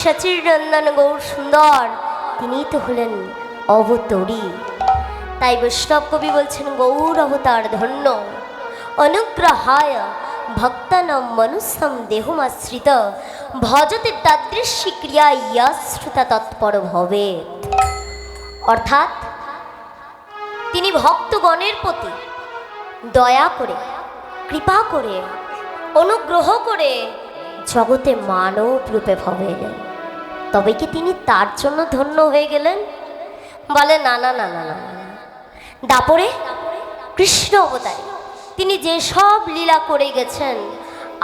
সচির নন্দন গৌর সুন্দর তিনি তো হলেন অবতরী। তাই বৈষ্ণব কবি বলছেন গৌর অবতার ধন্য অনুগ্রহায় ভক্তানাম মনুষ্যম দেহমাশ্রিত ভজতে তাদৃশী ক্রিয়া ইয়াশ্রুতা তৎপর ভবে। অর্থাৎ তিনি ভক্তগণের প্রতি দয়া করে কৃপা করে অনুগ্রহ করে জগতে মানব রূপে ভবে এলেন। তবে কি তিনি তার জন্য ধন্য হয়ে গেলেন? বলে না না না না না না, দাপরে কৃষ্ণ অবতারে তিনি যে সব লীলা করে গেছেন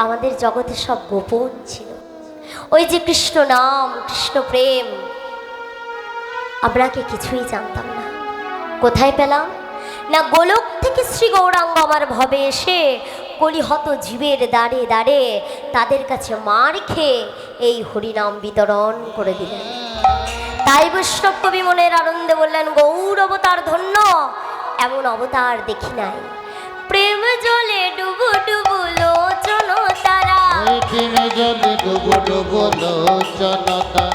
আমাদের জগতে সব গোপন ছিল। ওই যে কৃষ্ণ নাম কৃষ্ণ প্রেম আমরা কে কিছুই জানতাম না। কোথায় পেলাম? না গোলক থেকে শ্রী গৌরাঙ্গ আমার ভবে এসে কলিহত জীবের দাঁড়ে দাঁড়ে তাদের কাছে মার খেয়ে এই হরিনাম বিতরণ করে দিলেন। তাই বৈষ্ণব কবি মনের আনন্দে বললেন গৌর অবতার ধন্য, এমন অবতার দেখি নাই। প্রেম জলে ডুবু ডুবু লোচন তারা, প্রেম জলে ডুবু ডুবু লোচন তারা,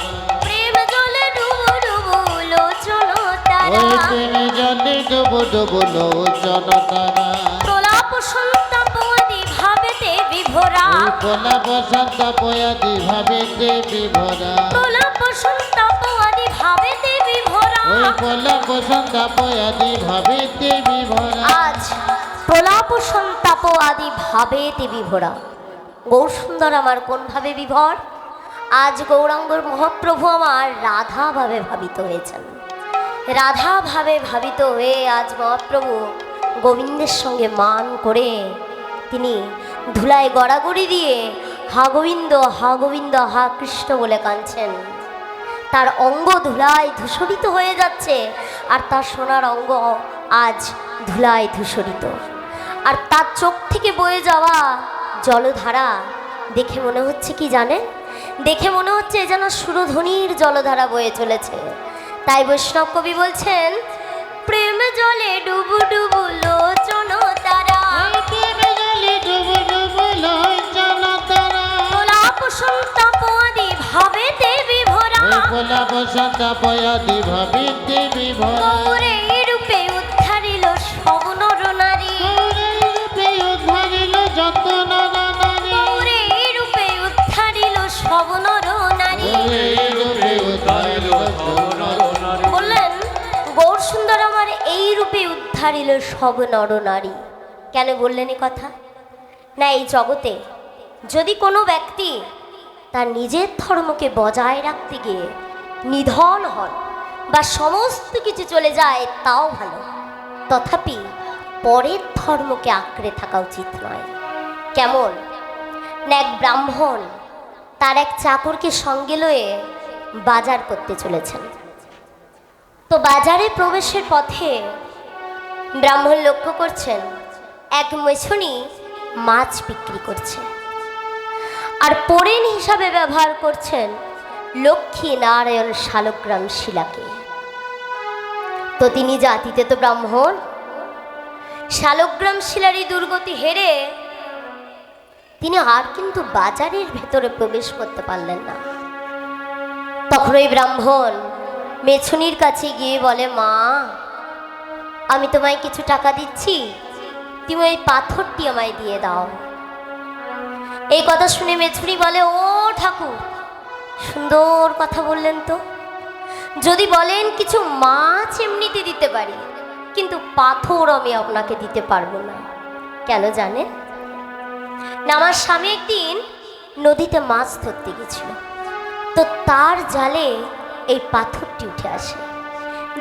প্রেম জলে ডুবু ডুবু লোচন তারা, প্রেম জলে ডুবু ডুবু লোচন তারা, প্রলাপ সন্তাপ আদি ভাবেতে বিভোরা, প্রলাপ সন্তাপ আদি ভাবেতে বিভোরা, প্রলাপ সন্তাপ আদি ভাবেতে বিভোরা। প্রলাপ সন্তাপ আদি ভাবেতে বিভোরা। আজ প্রলাপ সন্তাপ আদি ভাবেতে বিভোরা। গৌর সুন্দর আমার কোন ভাবে বিভোর? আজ গৌরাঙ্গর মহাপ্রভু আমার রাধা ভাবে ভাবিত হয়েছেন। রাধা ভাবে ভাবিত হয়ে আজ মহাপ্রভু গোবিন্দের সঙ্গে মান করে তিনি ধুলায় গড়াগড়ি দিয়ে হা গোবিন্দ হা কৃষ্ণ বলে কাঁদছেন। তার অঙ্গ ধুলায় ধূসরিত হয়ে যাচ্ছে আর তার সোনার অঙ্গ আজ ধুলায় ধূসরিত। আর তার চোখ থেকে বয়ে যাওয়া জলধারা দেখে মনে হচ্ছে কি জানেন? দেখে মনে হচ্ছে যেন সুরধ্বনির জলধারা বয়ে চলেছে। তাই বৈষ্ণব কবি বলছেন প্রেম জলে ডুবু ডুবু লোচন তারা, প্রেম জলে ডুবু ডুবু লোচন তারা, প্রলাপ সন্তাপ আদি ভাবেতে বিভোরা। প্রলাপ সন্তাপ আদি ভাবেতে বিভোরা। গৌরে রূপে উদ্ধারিল সব নর নারী, রূপে উদ্ধারিল যত নর নারী, গৌরে রূপে উদ্ধারিল সব নর নারী। রূপে উদ্ধারিল সব নর নারী। বললেন গৌর সুন্দর আমার এই রূপে উদ্ধারিল সব নর নারী। কেন বললেন এ কথা? না, এই জগতে যদি কোনো ব্যক্তি তার নিজের ধর্মকে বজায় রাখতে গিয়ে নিধন হন বা সমস্ত কিছু চলে যায় তাও ভালো, তথাপি পরের ধর্মকে আঁকড়ে থাকা উচিত নয়। কেমন না, এক ব্রাহ্মণ তার এক চাকরকে সঙ্গে লয়ে বাজার করতে চলেছেন। তো বাজারে প্রবেশের পথে ব্রাহ্মণ লক্ষ্য করছেন এক মেছুনি মাছ বিক্রি করছে আর পরেন হিসাবে ব্যবহার করছেন লক্ষ্মী নারায়ণ শালগ্রাম শিলাকে। তো তিনি জাতিতে তো ব্রাহ্মণ, শালগ্রাম শিলারই দুর্গতি হেরে তিনি আর কিন্তু বাজারের ভেতরে প্রবেশ করতে পারলেন না। তখন ওই ব্রাহ্মণ মেছুনির কাছে গিয়ে বলে, মা আমি তোমায় কিছু টাকা দিচ্ছি, তুমি ওই পাথরটি আমায় দিয়ে দাও। এই কথা শুনে মেছুনি বলে, ও ঠাকুর সুন্দর কথা বললেন তো, যদি বলেন কিছু মাছ এমনিতে দিতে পারি, কিন্তু পাথর আমি আপনাকে দিতে পারবো না। কেন জানেন না, আমার স্বামী একদিন নদীতে মাছ ধরতে গেছিল, তো তার জালে এই পাথরটি উঠে আসে।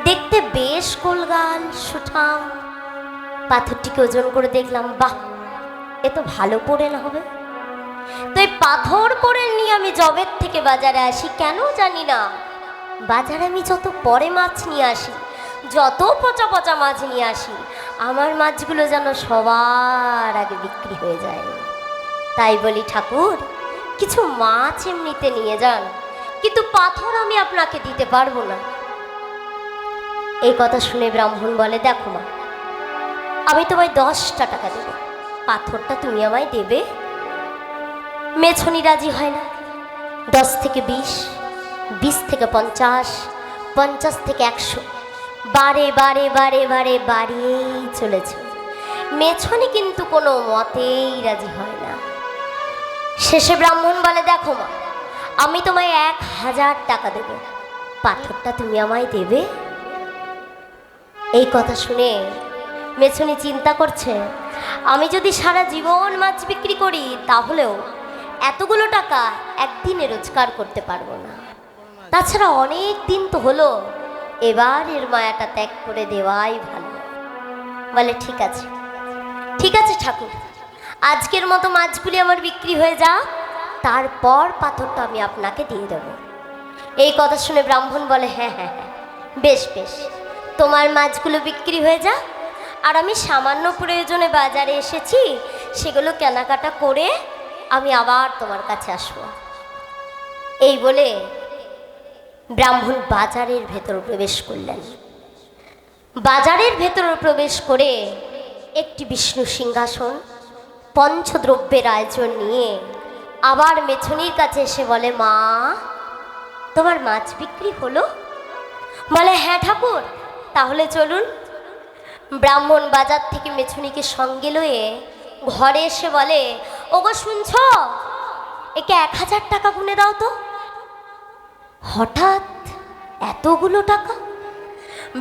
দেখতে বেশ গোলগাল সুঠাম। পাথরটিকে ওজন করে দেখলাম, বাহ এ তো ভালো পড়ে না হবে। তো এই পাথর পরে নিয়ে আমি জবের থেকে বাজারে আসি, কেন জানি না বাজারে আমি যত পরে মাছ নিয়ে আসি, যত পচা পচা মাছ নিয়ে আসি, আমার মাছগুলো যেন সবার আগে বিক্রি হয়ে যায়। তাই বলি ঠাকুর কিছু মাছ এমনিতে নিয়ে যান, কিন্তু পাথর আমি আপনাকে দিতে পারবো না। এই কথা শুনে ব্রাহ্মণ বলে, দেখো মা আমি তোমায় 10টা টাকা দেবো, পাথরটা তুমি আমায় দেবে। মেছুনি রাজি হয় না। 10 থেকে 20 20 থেকে 50, 50 থেকে 100, বারে বারে বারে বারে বাড়িয়েই চলেছে। মেছুনি কিন্তু কোনো মতেই রাজি হয় না। শেষে ব্রাহ্মণ বলে, দেখো মা, আমি তোমায় 1000 টাকা দেব, পাথরটা তুমি আমায় দেবে? এই কথা শুনে মেছুনি চিন্তা করছে, আমি যদি সারা জীবন মাছ বিক্রি করি তাহলেও এতগুলো টাকা একদিনে রোজগার করতে পারবো না। তাছাড়া অনেক দিন তো হলো, এবার এর মায়াটা ত্যাগ করে দেওয়াই ভালো। বলে, ঠিক আছে ঠিক আছে ঠাকুর, আজকের মতো মাছগুলি আমার বিক্রি হয়ে যাক, তারপর পাথরটা আমি আপনাকে দিয়ে দেব। এই কথা শুনে ব্রাহ্মণ বলে, হ্যাঁ হ্যাঁ হ্যাঁ, বেশ বেশ, তোমার মাছগুলো বিক্রি হয়ে যাক, আর আমি সামান্য প্রয়োজনে বাজারে এসেছি, সেগুলো কেনাকাটা করে আমি আবার তোমার কাছে আসবো। এই বলে ব্রাহ্মণ বাজারের ভেতর প্রবেশ করলেন। বাজারের ভেতর প্রবেশ করে একটি বিষ্ণু সিংহাসন, পঞ্চদ্রব্যের আয়োজন নিয়ে আবার মেছুনির কাছে এসে বলে, মা, তোমার মাছ বিক্রি হলো? বলে, হ্যাঁ ঠাকুর, তাহলে চলুন। ব্রাহ্মণ বাজার থেকে মেছুনিকে সঙ্গে লয়ে ঘরে এসে বলে, ওগো শুনছ, একে 1000 টাকা গুনে দাও তো। হঠাৎ এতগুলো টাকা!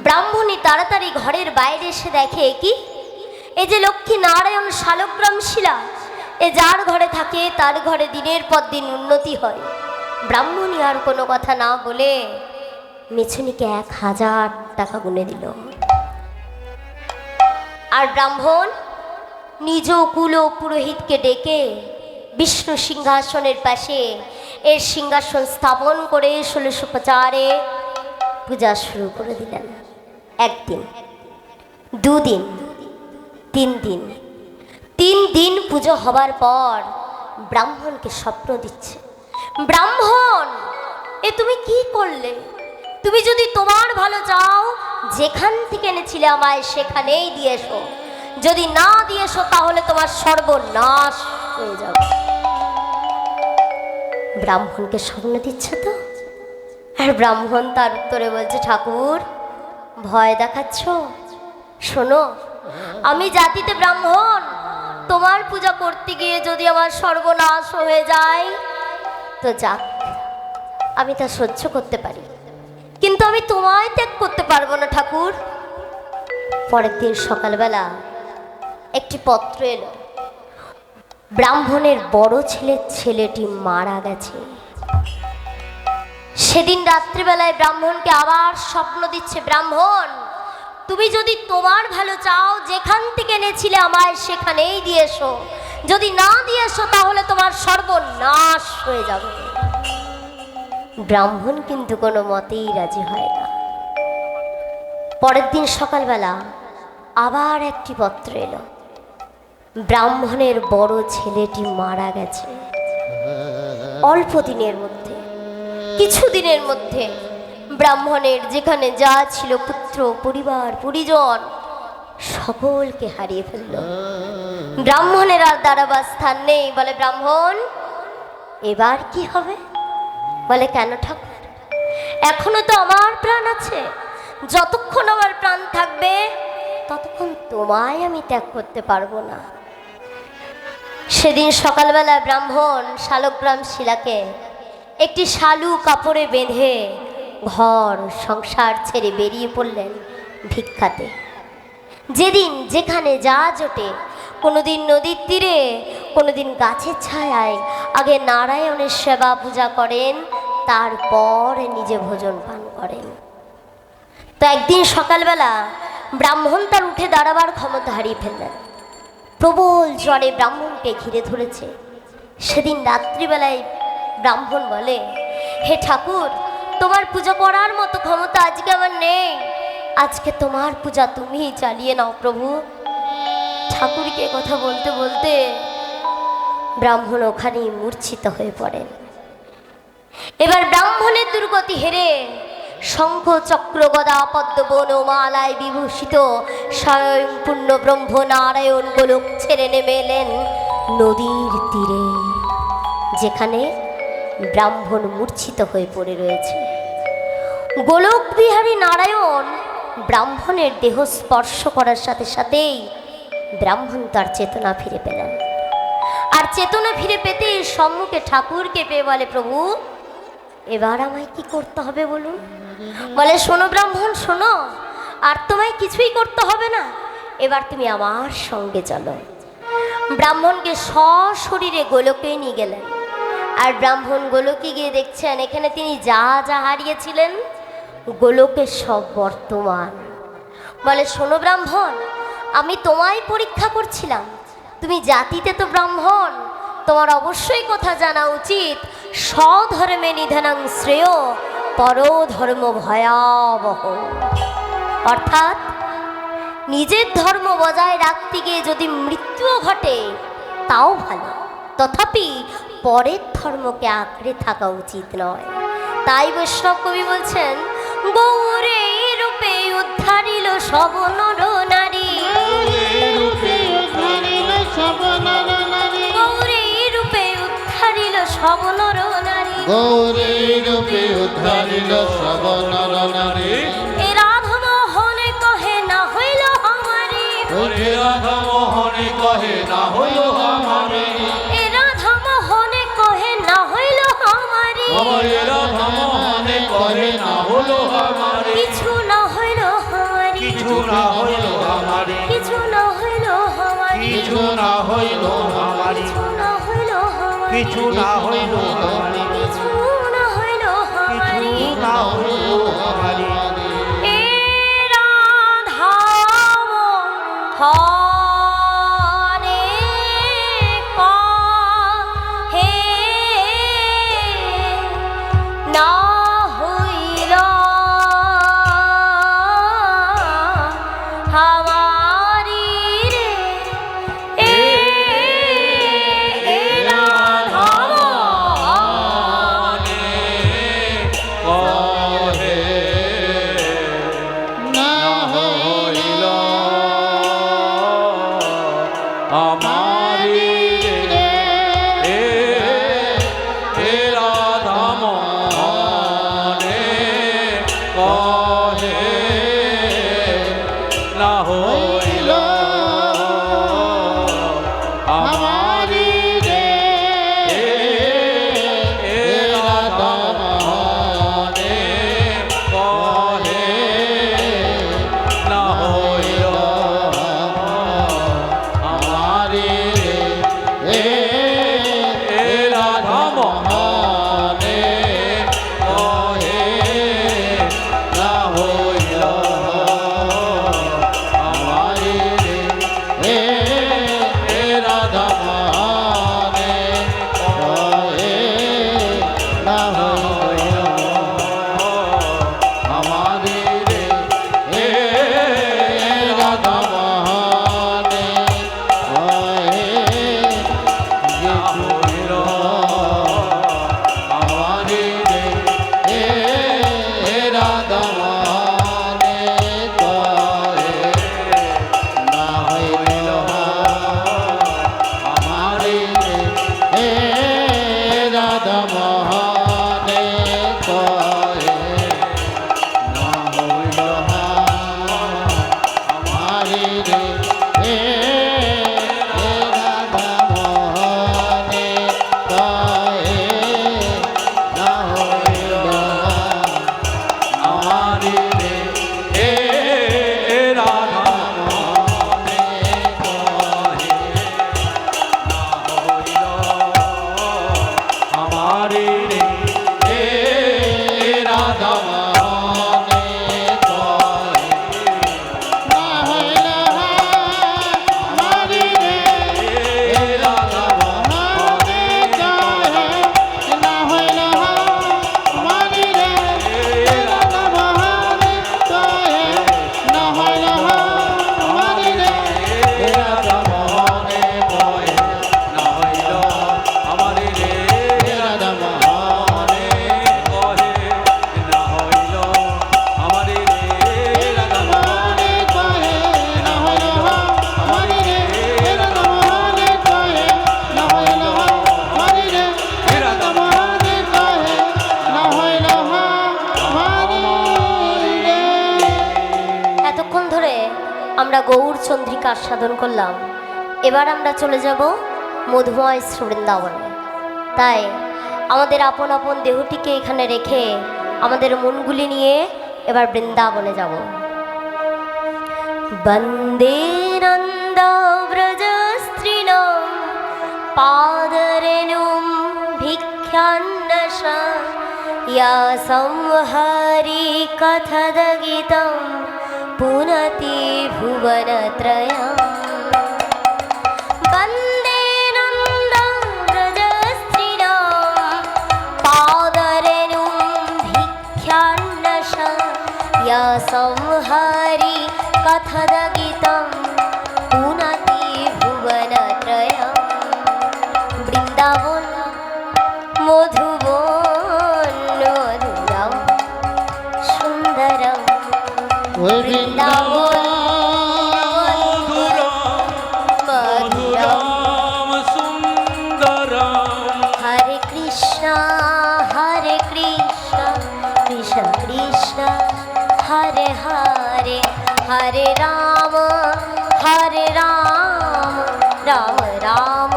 ব্রাহ্মণী তাড়াতাড়ি ঘরের বাইরে এসে দেখে, কি, এই যে লক্ষ্মী নারায়ণ শালগ্রাম শিলা, এ যার ঘরে থাকে তার ঘরে দিনের পর দিন উন্নতি হয়। ব্রাহ্মণী আর কোনো কথা না বলে মেছুনিকে 1000 টাকা গুনে দিল। আর ব্রাহ্মণ নিজ কুল পুরোহিতকে ডেকে বিষ্ণু সিংহাসনের পাশে এর সিংহাসন স্থাপন করে 1650 পূজা শুরু করে দিলেন। 1 দিন, 2 দিন, 3 দিন, 3 দিন পুজো হবার পর ব্রাহ্মণকে স্বপ্ন দিচ্ছে, ব্রাহ্মণ, এ তুমি কি করলে? তুমি যদি তোমার ভালো চাও, যেখান থেকে এনেছিলে আমায় সেখানেই দিয়ে এসো, যদি না দিয়ে এসো তাহলে তোমার সর্বনাশ হয়ে যাবে। ব্রাহ্মণকে স্বপ্ন দিচ্ছে তো, আর ব্রাহ্মণ তার উত্তরে বলছে, ঠাকুর, ভয় দেখাচ্ছ? শোনো, আমি জাতিতে ব্রাহ্মণ, তোমার পূজা করতে গিয়ে যদি আমার সর্বনাশ হয়ে যায় তো যাক, আমি তা সহ্য করতে পারি, কিন্তু আমি তোমায় ত্যাগ করতে পারবো না ঠাকুর। পরের দিন সকালবেলা একটি পত্র এলো, ব্রাহ্মণের বড় ছেলেটি মারা গেছে। সেদিন রাত্রিবেলায় ব্রাহ্মণকে আবার স্বপ্ন দিচ্ছে, ব্রাহ্মণ, তুমি যদি তোমার ভালো চাও, যেখান থেকে এনেছিলে আমায় সেখানেই দিয়ে এসো, যদি না দিয়ে এসো তাহলে তোমার সর্বনাশ হয়ে যাবে। ব্রাহ্মণ কিন্তু কোনো মতেই রাজি হয় না। পরের দিন সকালবেলা আবার একটি পত্র এলো, ব্রাহ্মণের বড় ছেলেটি মারা গেছে। অল্প দিনের মধ্যে, কিছুদিনের মধ্যে ব্রাহ্মণের যেখানে যা ছিল, পুত্র, পরিবার, পরিজন, সকলকে হারিয়ে ফেলল। ব্রাহ্মণের আর দাঁড়াবার স্থান নেই। বলে, ব্রাহ্মণ, এবার কি হবে? বলে, কেন ঠাকুর, এখনো তো আমার প্রাণ আছে, যতক্ষণ আমার প্রাণ থাকবে ততক্ষণ তোমায় আমি ত্যাগ করতে পারবো না। সেদিন সকালবেলা ব্রাহ্মণ শালগ্রাম শিলাকে একটি শালু কাপড়ে বেঁধে ঘর সংসার ছেড়ে বেরিয়ে পড়লেন ভিক্ষাতে। যেদিন যেখানে যা জোটে, কোনোদিন নদীর তীরে, কোনোদিন গাছের ছায়ায়, আগে নারায়ণের সেবা পূজা করেন, তারপর নিজে ভোজন পান করেন। তো একদিন সকালবেলা ব্রাহ্মণ তার উঠে দাঁড়াবার ক্ষমতা হারিয়ে ফেললেন। প্রবল জ্বরে ব্রাহ্মণকে ঘিরে ধরেছে। সেদিন রাত্রিবেলায় ব্রাহ্মণ বলে, হে ঠাকুর, তোমার পূজা করার মতো ক্ষমতা আজকে আমার নেই, আজকে তোমার পূজা তুমিই চালিয়ে নাও প্রভু। ঠাকুরকে কথা বলতে বলতে ব্রাহ্মণ ওখানেই মূর্ছিত হয়ে পড়েন। এবার ব্রাহ্মণের দুর্গতি হেরে শঙ্খ চক্র গদা পদ্ম বনমালায় বিভূষিত স্বয়ং পূর্ণ ব্রহ্ম নারায়ণ গোলক ছেড়ে নেমে এলেন নদীর তীরে, যেখানে ব্রাহ্মণ মূর্ছিত হয়ে পড়ে রয়েছে। গোলক বিহারী নারায়ণ ব্রাহ্মণের দেহ স্পর্শ করার সাথে সাথেই ব্রাহ্মণ তার চেতনা ফিরে পেলেন। আর চেতনা ফিরে পেতে সম্মুখে ঠাকুরকে পেয়ে বলে, প্রভু এবার আমায় কি করতে হবে বলুন? বলে, শোনো ব্রাহ্মণ শোনো, আর তোমায় কিছুই করতে হবে না, এবার তুমি আমার সঙ্গে চলো। ব্রাহ্মণকে সশরীরে গোলকে নিয়ে গেলেন। আর ব্রাহ্মণ গোলকে গিয়ে দেখছেন এখানে তিনি যা যা হারিয়েছিলেন গোলকে সব বর্তমান। বলে, শোনো ব্রাহ্মণ, আমি তোমায় পরীক্ষা করছিলাম, তুমি জাতিতে তো ব্রাহ্মণ, তোমার অবশ্যই কথা জানা উচিত, স্বধর্মে নিধনাং শ্রেয় পরধর্ম ভয়াবহ। অর্থাৎ নিজের ধর্ম বজায় রাখতে গিয়ে যদি মৃত্যুও ঘটে তাও ভালো, তথাপি পরের ধর্মকে আঁকড়ে থাকা উচিত নয়। তাই বৈষ্ণব কবি বলছেন, গৌরে রূপে উদ্ধারিল সব নর নারী, গৌরে রূপে উদ্ধারিল সব নর নারী, গৌরে রূপে উদ্ধারিল সব নর নারী, গৌরে রূপে উদ্ধারিল সব নর নারী। এ রাধা মোহনে কহে না হইল আমারি, ওরে রাধা মোহনে কহে না হইল আমারে, এ রাধা মোহনে কহে না হইল আমারি, ওরে রাধা মোহনে কহে না হইল আমারে, কিছু না হইল আমারি, কিছু না হইল আমারে, কিছু না হইল আমারি, কিছু না হইল আমারে, কিছু না হইল আমারি, কিছু না হইল আমারে, কিছু না হইল আমারি। কিছু না হইল আমারে। এ রাধা মোহনে কহে না হইল আমারি রে, এ রাধা মোহনে কহে না হইল আমারে রে, এ রাধা মোহনে কহে না হইল আমারে রে, এ রাধা মোহনে কহে না হইল আমারে রে, এ রাধা মোহনে কহে না আমরা গৌর চন্দ্রিকা আস্বাদন করলাম। এবার আমরা চলে যাব মধুময় বৃন্দাবনে। তাই আমাদের আপন আপন দেহটিকে এখানে রেখে আমাদের মনগুলি নিয়ে এবার বৃন্দাবনে যাব। বন্দে নন্দ ব্রজ স্ত্রীণং পাদরেণুম ভিক্ষান্নশ ইয়া সংহারি কথদগীতং পুনতি ভুবনত্রয়म्। বন্দে নন্দ ব্রজ স্ত্রীণং পাদরেণুম ভিক্ষান্নশ ইয়া সংহারি কথদগীতং পুনতি ভুবনত্রয়म्। বৃন্দাবন মধুবন মধুরম সুন্দরম ওই বৃন্দাবন মধুরম সুন্দরম। হরে কৃষ্ণ কৃষ্ণ কৃষ্ণ হরে হরে হরে রাম রাম রাম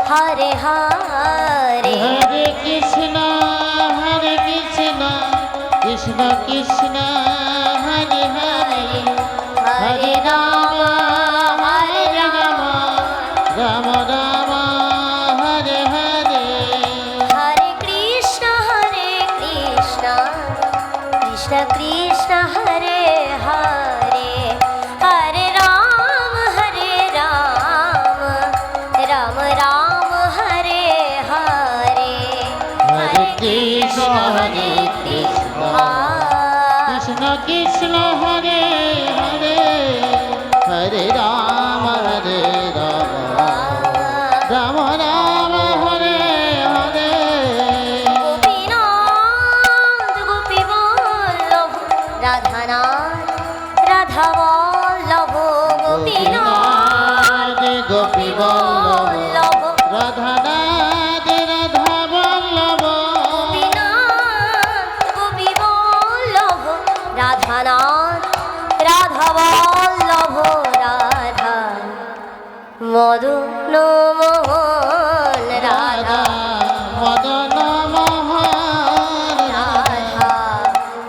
হরে হরে। হরে কৃষ্ণ কৃষ্ণ কৃষ্ণ হরে হরে হরে রাম রাম রাম হরে হরে। হরে কৃষ্ণ কৃষ্ণ কৃষ্ণ হরে হরে হরে রাম রাম রাম হরে হরে। হরে কৃষ্ণ কৃষ্ণ কৃষ্ণ হরে হরে হরে রাম রাম রাম হরে হরে। গোপীনাথ গোপীবল্লভ রাধানাথ রাধাবল্লভ গোপীনাথ গোপী বল্লভ বল্লভ রাধানাথ রাধা বল্লভ। গোপীনাথ গোপীবল্লভ রাধানাথ রাধাবল্লভ রাধা মদন মোহন রাধা মদন মোহন রাধা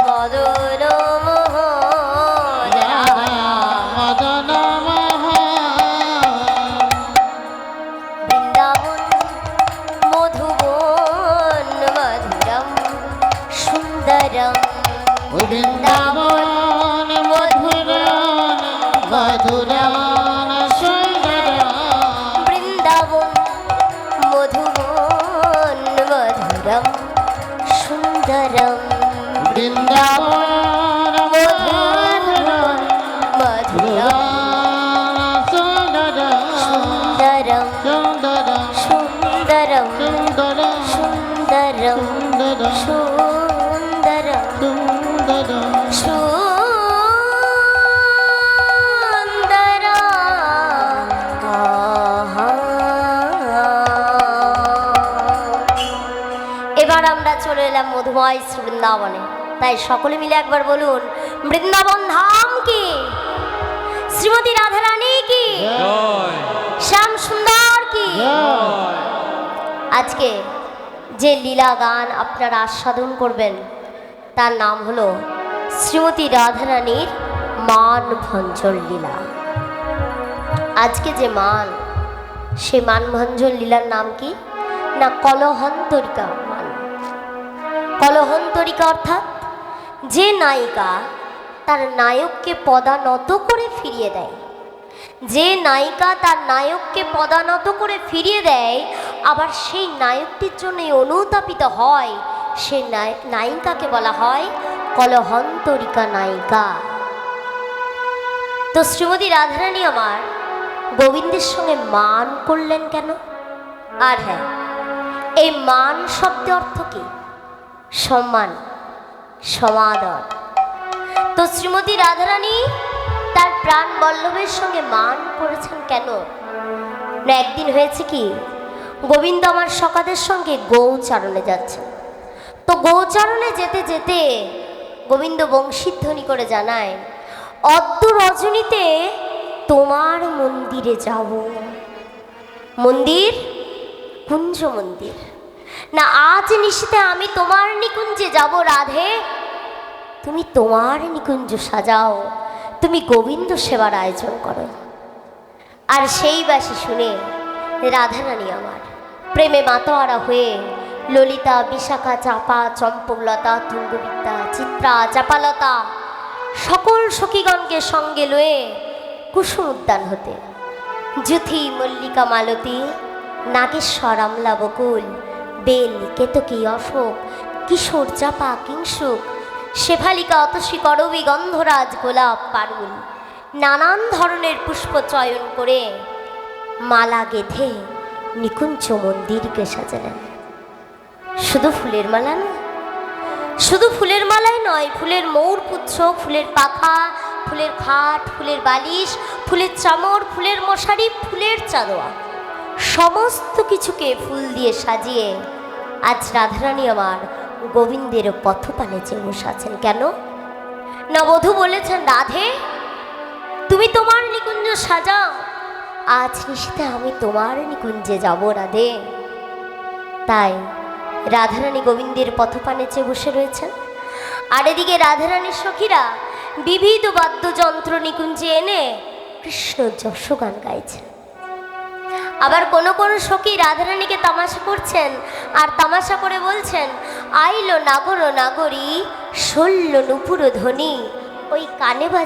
মদন মোহন রাধা। মদন মোহন। বৃন্দাবন মধুবন মধুরম সুন্দরম বৃন্দাবন মধুরন মধুরন সুন্দর। বৃন্দাবন মধুবন মধুরম সুন্দরম বৃন্দাবন মধুরন মধুরম সুন্দর সুন্দরম সুন্দর সুন্দরম সুন্দর সুন্দরম সুন্দর সুন্দরম সুন্দর। সুন্দর এবার আমরা চলে এলাম মধুময় বৃন্দাবনে। তাই সকলে মিলে একবার বলুন, বৃন্দাবন ধাম কি, শ্রীমতী রাধারানী কি, জয় শ্যাম সুন্দর কি। জয়। আজকে যে লীলা গান আপনারা আস্বাদন করবেন তার নাম হলো শ্রীমতী রাধারানীর মান ভঞ্জন লীলা। আজকে যে মান, সে মান ভঞ্জন লীলার নাম কি না কলহন্তরিকা মান। কলহন্তরিকা অর্থাৎ যে নায়িকা তার নায়ককে পদানত করে ফিরিয়ে দেয়, যে নায়িকা তার নায়ককে পদানত করে ফিরিয়ে দেয়, আবার সেই নায়কটির জন্য অনুতাপিত হয়, সে নায়িকাকে বলা হয় কলহন্তরিকা নায়িকা। তো শ্রীমতী রাধারানী আমার গোবিন্দের সঙ্গে মান করলেন কেন? আর হ্যাঁ, এই মান শব্দ অর্থ কি? সম্মান, সমাদর। তো শ্রীমতী রাধারানী তার প্রাণ বল্লভের সঙ্গে মান করেছেন কেন না, একদিন হয়েছে কি, গোবিন্দ আমার সখাদের সঙ্গে গৌচারণে যাচ্ছেন। তো গৌচারণে যেতে যেতে গোবিন্দ বংশীধ্বনি করে জানায়, অদ্য রজনীতে তোমার মন্দিরে যাব। মন্দির? কুঞ্জ মন্দির না, আজ নিশীতে আমি তোমার নিকুঞ্জে যাব রাধে। তুমি তোমার নিকুঞ্জ সাজাও, তুমি গোবিন্দ সেবার আয়োজন করো। আর সেই বাসি শুনে রাধারানী আমার প্রেমে মাতোয়ারা হয়ে ললিতা, বিশাখা, চাপা, চম্পকলতা, তুঙ্গবিদ্যা, চিত্রা, চাপালতা সকল সখীগণকে সঙ্গে লয়ে কুসুম উদ্যান হতে যুথি, মল্লিকা, মালতী, নাগেশ্বর, আমলা, বকুল, বেল, কেতকী, অশোক, কিশোর, চাপা, কিংসুক, শেফালিকা, অতসী, করবী, গন্ধরাজ, গোলাপ, পারুল নানান ধরনের পুষ্প চয়ন করে মালা গেঁথে নিকুঞ্জ মন্দিরকে সাজালেন। শুধু ফুলের মালা নয়, শুধু ফুলের মালাই নয়, ফুলের মৌরপুচ্ছ, ফুলের পাখা, ফুলের খাট, ফুলের বালিশ, ফুলের চামর, ফুলের মশারি, ফুলের চাদোয়া সমস্ত কিছুকে ফুল দিয়ে সাজিয়ে আজ রাধারানী আমার গোবিন্দের পথপানে চেয়ে বসে আছেন। কেন না, বধূ বলেছেন রাধে তুমি তোমার নিকুঞ্জ সাজাও, আজ নিশীতে আমি তোমার নিকুঞ্জে যাব রাধে। তাই রাধারানী গোবিন্দের পথপানে চেয়ে বসে রয়েছেন। আর এদিকে রাধারানীর সখীরা বিবিধ বাদ্যযন্ত্র নিকুঞ্জে এনে কৃষ্ণ যশগান গাইছেন। আবার কোন কোন সখী রাধারানীকে তামাশা করছেন আর তামাশা করে বলছেন, আইলো নাগর নাগরী, শল্য নুপুর ধ্বনি, ওই কানে বাজে